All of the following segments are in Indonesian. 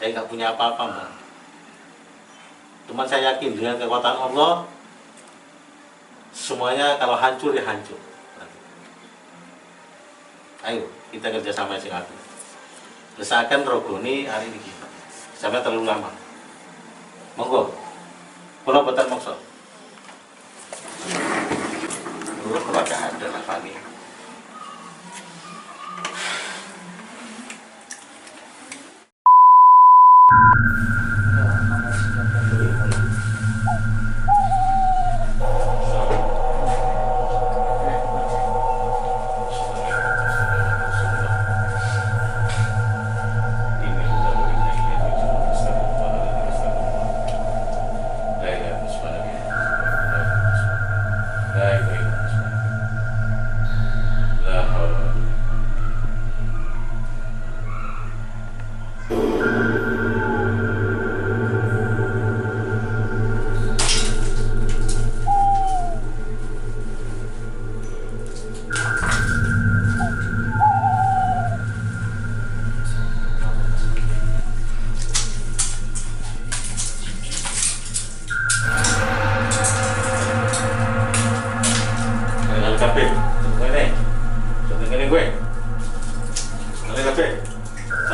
Saya nggak punya apa-apa, Mbak. Cuman saya yakin dengan kekuatan Allah, semuanya kalau hancur ya hancur. Ayo kita kerjasama sing aku. Usahakan rogoni hari ini sampai terlalu lama. Monggo. Kalau boten mokso. Kalau ada lah Fani.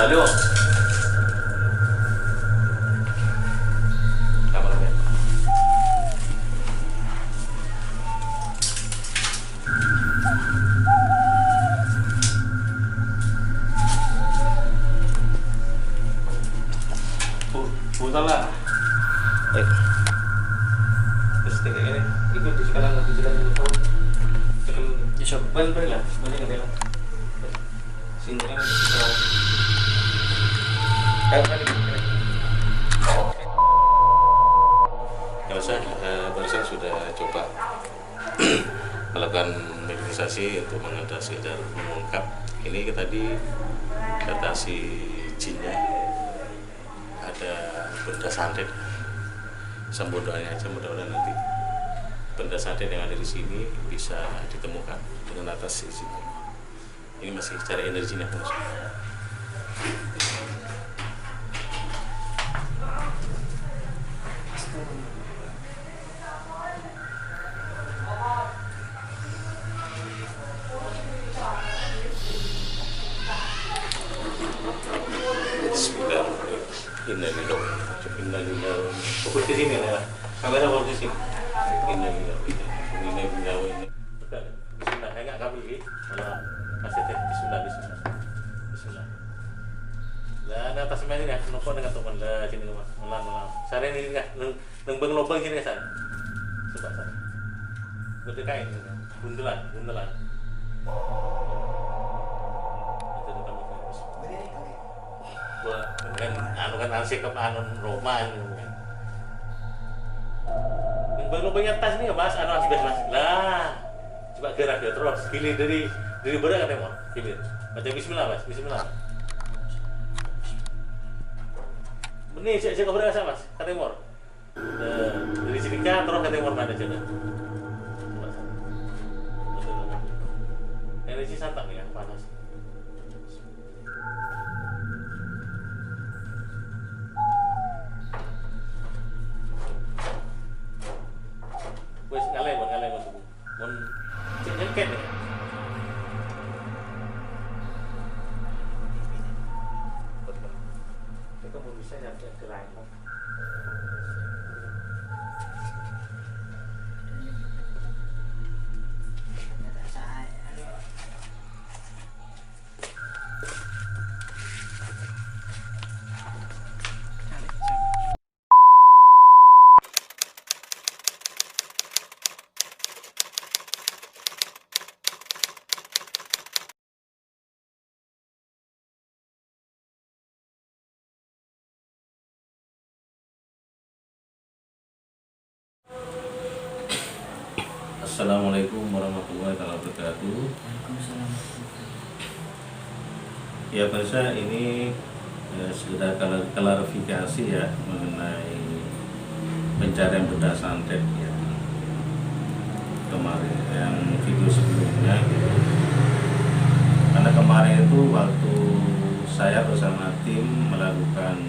Halo. Kabarnya? Punten lah. Baik. Terus kayak gini, ikut di sekarang lagi jalan itu. Di shop balik lah, balik ke dalam. Sini kan nggak usah, barusan sudah coba melakukan meditasasi untuk mengatasi dan mengungkap ini tadi kata si jinnya ada benda santet. Sambut doanya aja, mudah-mudahan nanti benda santet yang ada di sini bisa ditemukan dengan atas sisi. Ini masih cari energinya mas. Innalillahi. Fokus ke sini lah. Kamera fokus ke sini. Innalillahi. Bismillah. Enggak kabel lagi. Malah masih bismillah. Lah atas main ini ya, nopo dengan teman lah sini rumah. Ulang. Sare ini enggak nembeng lobang sini saya. Coba saya. Betul kain. Bundelan. Kan ansik ke Roma ini kan. Lubang-lubangnya tas ini ya mas, asbes mas. Lah, coba gerak dia terus. Pilih dari berat kan emang. Pilih. Baca Bismillah mas, Bismillah. Ini saya keberatasa mas, kata Timur. Dari sini kan terus kata Timur mana aja. Energi santan ya, panas. Wes ngalih mas. Mun nyengket ya. Itu mau bisa nyampe ke lain. Assalamualaikum warahmatullahi wabarakatuh. Ya pemirsa, ini sudah klarifikasi ya mengenai pencarian benda santet ya kemarin yang video sebelumnya gitu. Karena kemarin itu waktu saya bersama tim melakukan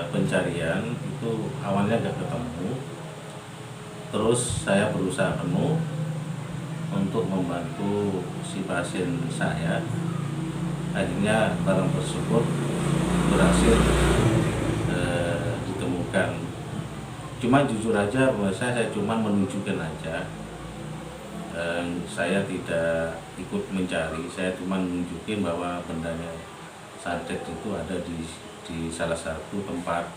pencarian itu awalnya nggak ketemu, terus saya berusaha penuh untuk membantu si pasien saya. Akhirnya barang tersebut berhasil ditemukan. Cuma jujur aja bahwa saya cuma menunjukkan aja, saya tidak ikut mencari, saya cuma menunjukin bahwa bendanya santet itu ada di salah satu tempat,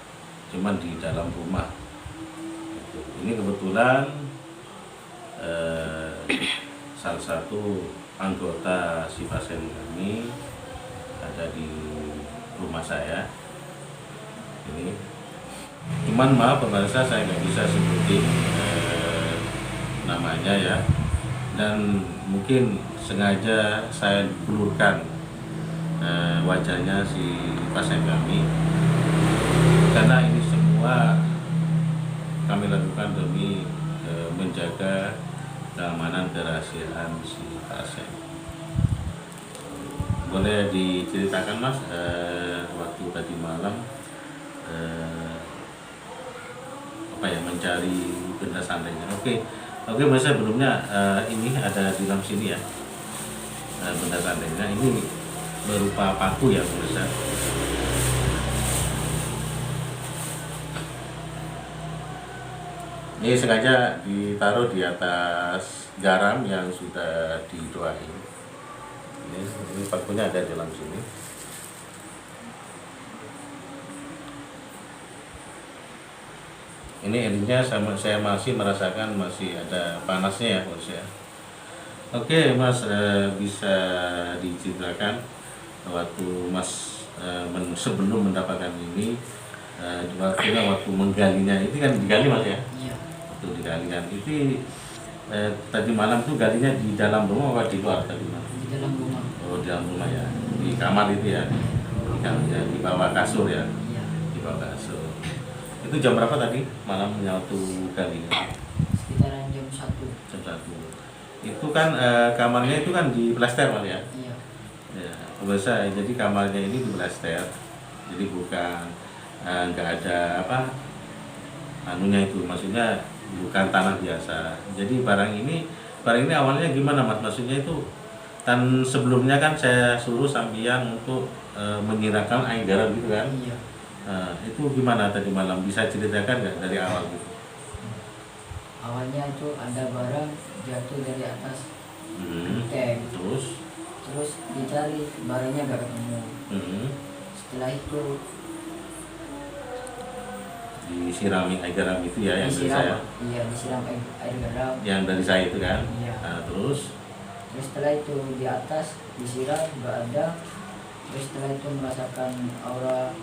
cuman di dalam rumah. Ini kebetulan salah satu anggota si pasien kami ada di rumah saya ini. Cuman maaf pemirsa, saya nggak bisa sebutin namanya ya, dan mungkin sengaja saya blurkan wajahnya si pasien kami, karena ini semua kami lakukan demi menjaga keamanan kerahasiaan si pasien. Boleh diceritakan Mas, waktu tadi malam mencari benda santainya. Oke, Mas, sebelumnya ini ada di dalam sini ya, benda santainya ini berupa paku ya pemirsa. Ini sengaja ditaruh di atas garam yang sudah didoain. Ini pakunya ada di dalam sini. Ini ininya saya masih merasakan masih ada panasnya ya Mas ya. Oke Mas, bisa diceritakan waktu Mas sebelum mendapatkan ini, waktu menggalinya itu kan digali Mas ya? Iya. Waktu digali kan itu tadi malam tuh galinya di dalam rumah atau di luar tadi malam? Di dalam rumah. Oh, di dalam rumah ya, di kamar itu ya, di bawah kasur ya, Iya. di bawah kasur. Itu jam berapa tadi malam nyatu galinya? Sekitaran jam 1. Jam 1. Itu kan kamarnya itu kan di plester Mas ya? Iya. Ya, pemirsa, jadi kamarnya ini di plester, jadi bukan nggak ada anunya itu, maksudnya bukan tanah biasa. Jadi barang ini awalnya gimana Mas? Maksudnya itu kan sebelumnya kan saya suruh sambian untuk menyiramkan air garam gitu kan? Iya. Itu gimana tadi malam, bisa ceritakan nggak dari awal gitu? Awalnya itu ada barang jatuh dari atas genteng. Terus dicari barangnya gak ketemu. Setelah itu disirami air garam itu ya, yang dari saya? Iya, disiram air garam. Yang dari saya itu kan? Iya. Terus Setelah itu di atas disiram gak ada. Terus setelah itu merasakan aura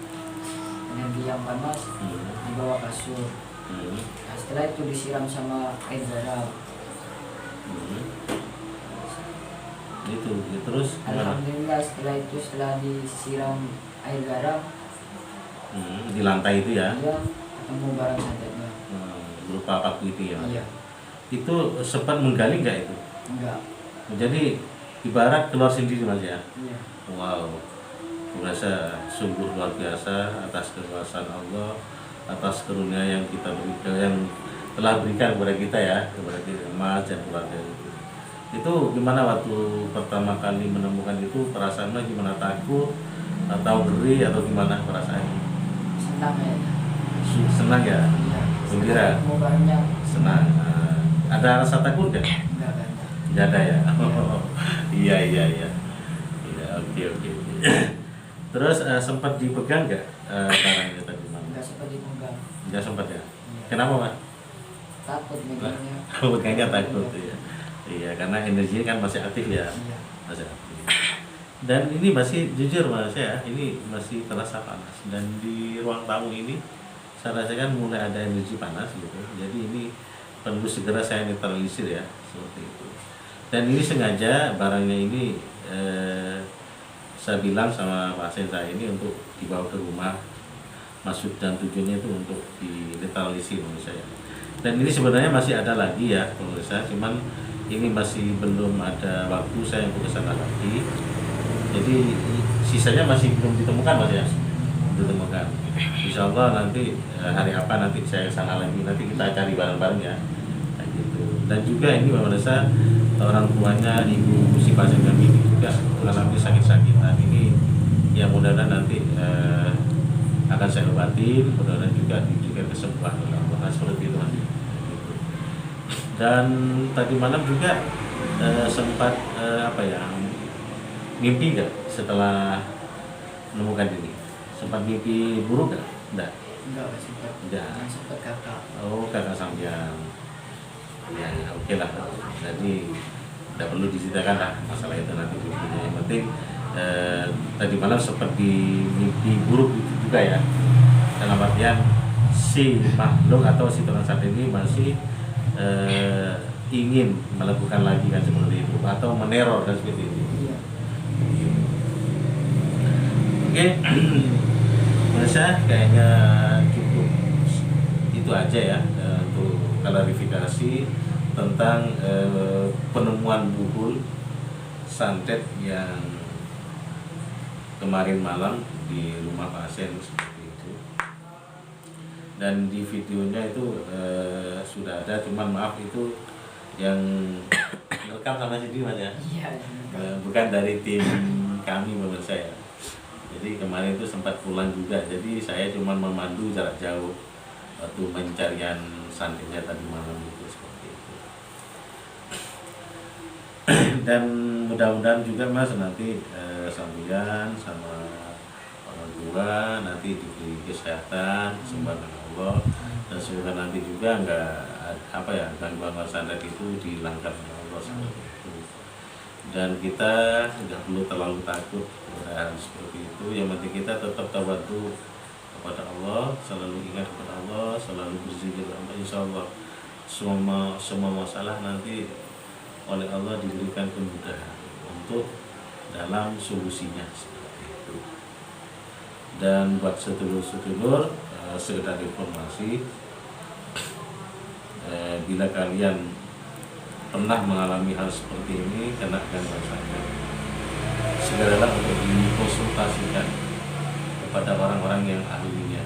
energi yang panas di bawah kasur. Nah, setelah itu disiram sama air garam. Itu terus Alhamdulillah setelah disiram air garam di lantai itu ya? Iya, ketemu barang santetnya. Berupa paku itu ya? Iya. Itu sempat menggali nggak itu? Enggak. Jadi ibarat keluar sendiri Mas ya? Iya. Wow, merasa sungguh luar biasa atas kekuasaan Allah, atas karunia yang kita berikan, yang telah berikan kepada kita ya, kepada kita Mas dan keluarga itu. Itu gimana waktu pertama kali menemukan itu, perasaannya gimana, takut atau ngeri atau gimana perasaannya? Senang ya. Senang ya? Iya. Gembira? Ketemu barangnya. Senang. Ada rasa takut nggak? Enggak ada. Nggak ada ya? Iya. Oke. Terus sempat dipegang nggak barangnya tadi malam? Enggak sempat dipegang. Nggak sempat ya? Iya. Kenapa Mas? Takut megangnya. Pegangnya takut ya. Iya, karena energinya kan masih aktif ya. Iya. Masih aktif. Dan ini masih jujur Mas ya, ini masih terasa panas. Dan di ruang tamu ini saya rasakan mulai ada energi panas gitu. Jadi ini perlu segera saya netralisir ya, seperti itu. Dan ini sengaja barangnya ini saya bilang sama pasien saya ini untuk dibawa ke rumah, maksud dan tujuannya itu untuk dinetralisir menurut saya. Dan ini sebenarnya masih ada lagi ya menurut saya, cuman ini masih belum ada waktu saya untuk kesana lagi. Jadi sisanya masih belum ditemukan Mas ya. ditemukan. Insya Allah nanti hari apa nanti saya kesana lagi, nanti kita cari bareng-bareng ya. Kayak gitu. Dan juga ini pemirsa, orang tuanya ibu si pasien kami ini juga mengalami sakit-sakitan ini, yang mudah-mudahan nanti akan saya obatin, mudah-mudahan juga diberikan kesembuhan oleh Allah, seperti itu Mas. Gitu. Dan tadi malam juga sempat mimpi nggak setelah menemukan ini? Sempat mimpi buruk nggak? Enggak sempat. Enggak. Sempat kakak. Oh, kakak sampean. Ya, oke lah. Jadi tidak perlu diceritakan lah masalah itu nanti mimpinya. Yang penting tadi malam seperti mimpi buruk itu juga ya. Dalam artian si makhluk atau si tukang sate ini masih ingin melakukan lagi kan seperti itu, atau meneror dan seperti itu. Iya. Oke, Masa kayaknya cukup itu aja ya untuk klarifikasi tentang penemuan buhul santet yang kemarin malam di rumah pasien seperti itu. Dan di videonya itu sudah ada, cuman maaf itu yang rekam sama sendiri Mas ya. Iya. Bukan dari tim kami menurut saya. Jadi kemarin itu sempat pulang juga, jadi saya cuma memandu jarak jauh waktu pencarian santetnya tadi malam itu seperti itu. Dan mudah-mudahan juga Mas nanti sambian sama orang tua nanti diberi kesehatan sembah dengan Allah, dan semoga nanti juga gangguan santet itu dihilangkan oleh Allah seperti itu. Dan kita nggak perlu terlalu takut kepada seperti itu. Yang penting kita tetap tawadu kepada Allah, selalu ingat kepada Allah, selalu berzikir kepada Allah. Insya Allah semua masalah nanti oleh Allah diberikan kemudahan untuk dalam solusinya seperti itu. Dan buat sedulur-sedulur sekedar informasi, bila kalian pernah mengalami hal seperti ini, kena gangguan santet, segeralah untuk dikonsultasikan kepada orang-orang yang ahlinya.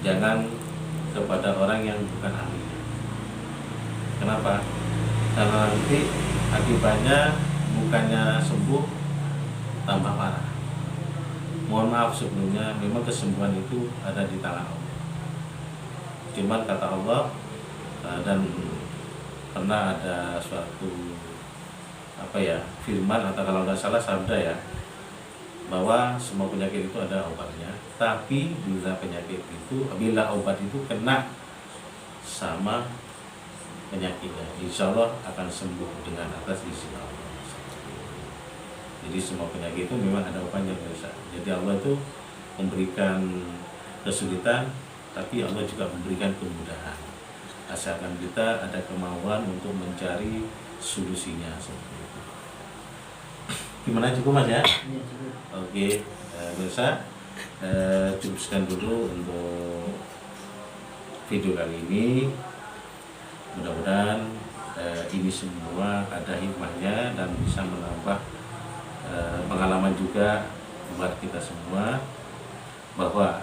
Jangan kepada orang yang bukan ahlinya. Kenapa? Karena nanti akibatnya bukannya sembuh, tambah parah. Mohon maaf sebelumnya, memang kesembuhan itu ada di tangan Allah. Cuman kata Allah, dan pernah ada suatu firman atau kalau nggak salah sabda ya, bahwa semua penyakit itu ada obatnya, tapi bila obat itu kena sama penyakitnya, insya Allah akan sembuh dengan atas izin Allah. Jadi semua penyakit itu memang ada obatnya biasa. Jadi Allah itu memberikan kesulitan, tapi Allah juga memberikan kemudahan, asalkan kita ada kemauan untuk mencari solusinya seperti itu. Gimana, cukup Mas ya? Iya, cukup. Oke, pemirsa, cukup sekian dulu untuk video kali ini. Mudah-mudahan ini semua ada hikmahnya dan bisa menambah pengalaman juga buat kita semua, bahwa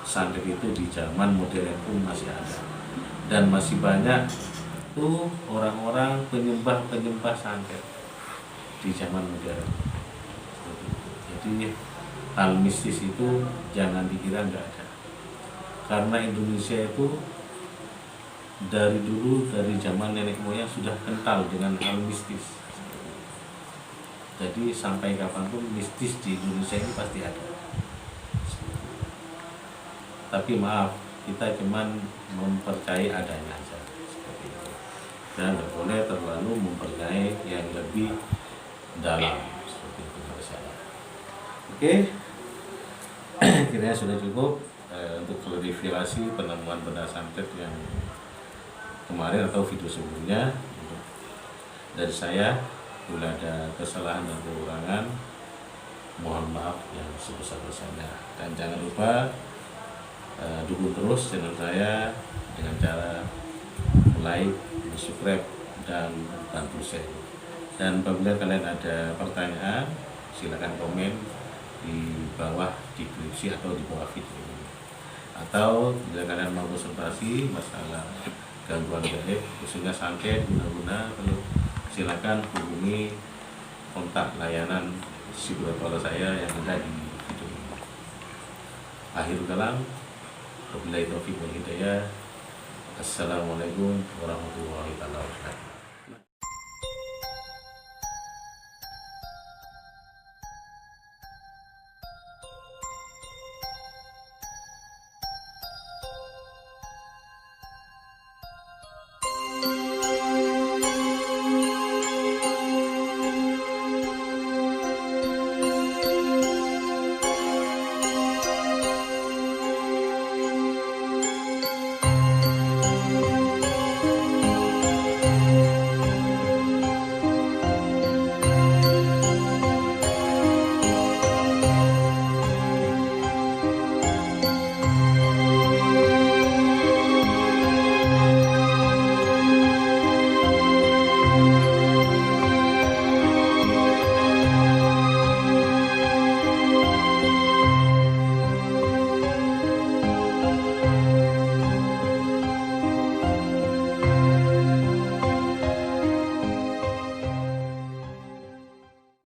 santet itu di zaman modern pun masih ada, dan masih banyak tuh orang-orang penyembah santet di zaman modern. Jadi hal mistis itu jangan dikira nggak ada, karena Indonesia itu dari dulu, dari zaman nenek moyang sudah kental dengan hal mistis. Jadi sampai kapanpun mistis di Indonesia ini pasti ada. Tapi maaf, kita cuman mempercayai adanya saja seperti itu. Dan tidak boleh terlalu mempercayai yang lebih dalam seperti itu menurut saya. Oke, kiranya sudah cukup untuk klarifikasi penemuan benda santet yang kemarin atau video sebelumnya. Dari saya, bila ada kesalahan dan kekurangan, mohon maaf yang sebesar-besarnya. Dan jangan lupa dukung terus channel saya dengan cara like, subscribe, dan bantu share. Dan apabila kalian ada pertanyaan, silakan komen di bawah deskripsi atau di bawah video ini. Atau bila kalian mau konsultasi masalah gangguan gaib khususnya santet guna-guna, perlu silakan hubungi kontak layanan psikolog saya yang ada di video ini. Akhirul kalam, wabillahi taufiq wal hidayah. Assalamualaikum warahmatullahi wabarakatuh.